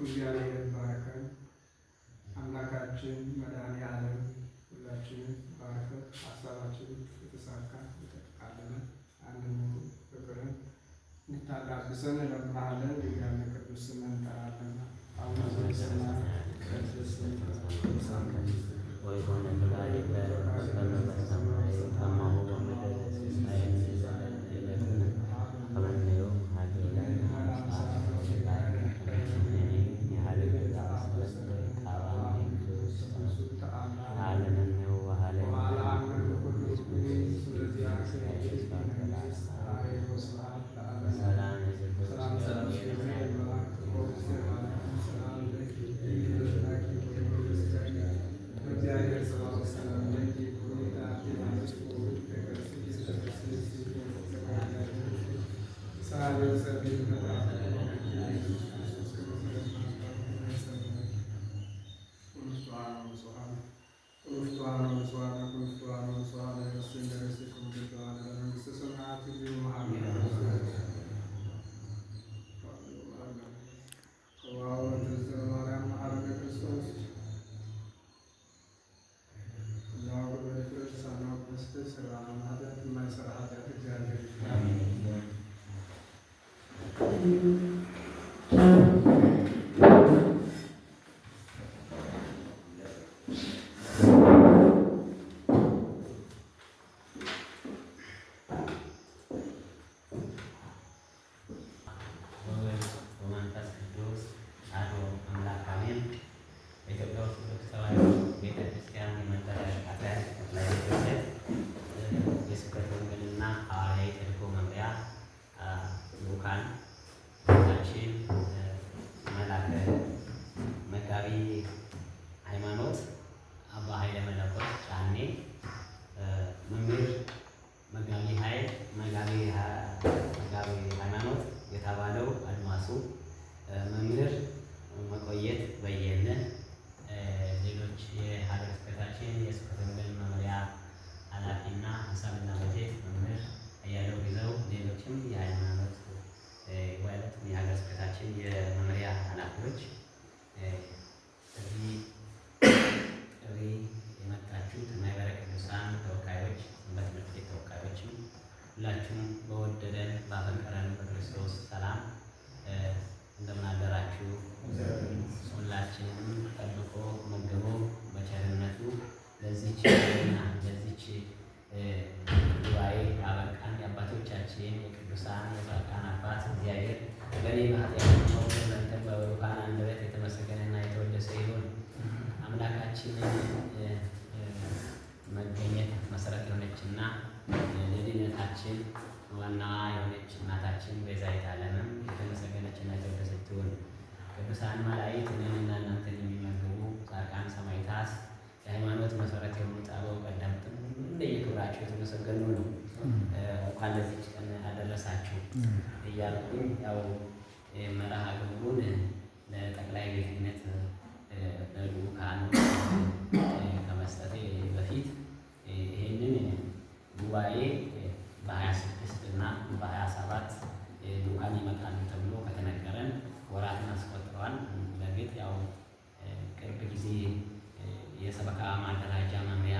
እግዚአብሔር ባርከን። አምላካችን መድኃኔዓለም ሁላችንን ባርከን። ሀሳባችን የተሳካ የተጠቃለለ አንድነቱ ፍቅርን እንድታጋብሰን እንለምንሃለን። የእግዚአብሔር ቅዱስ ስምን እንጠራለን። አቡነ ዘበሰማያት ይትቀደስ ስምከ ወይኩን ፈቃድከ በከመ በሰማይ ከማሁ በምድር ሲሳየነ ዘለለዕለትነ ሀበነ ዮም ሀበነ ሁላችሁም በወደደን ባፈቀረን በክርስቶስ ሰላም እንደምን አደራችሁ? ሁላችንም ጠብቆ መግቦ በቸርነቱ ለዚች ጉባኤ ያበቃን የአባቶቻችን የቅዱሳን የጻድቃን አባት እግዚአብሔር በእኔ በኃጢአታቸው በእናንተም በብሩካን አንደበት የተመሰገነና የተወደሰ ይሁን። አምላካችንን መገኘት መሰረት የሆነችና ለድነታችን ዋናዋ የሆነች እናታችን ቤዛዊተ ዓለምም የተመሰገነችና የተወደሰች ትሁን። ቅዱሳን መላእክት እኔንና እናንተን የሚመግቡ ጻድቃን ሰማዕታት የሃይማኖት መሰረት የሆኑት አበው ቀደምትም እንደየክብራቸው የተመሰገኑ ነው። እንኳን ለዚች ቀን አደረሳችሁ እያልኩኝ ያው መርሃ ግብሩን ለጠቅላይ ቤተ ክህነት ለልዑካን ከመስጠቴ በፊት ይህንን ጉባኤ በ26 እና በ27 ልዑካን ይመጣሉ ተብሎ ከተነገረን ወራትን አስቆጥረዋል። በእርግጥ ያው ቅርብ ጊዜ የሰበካ ማደራጃ መምሪያ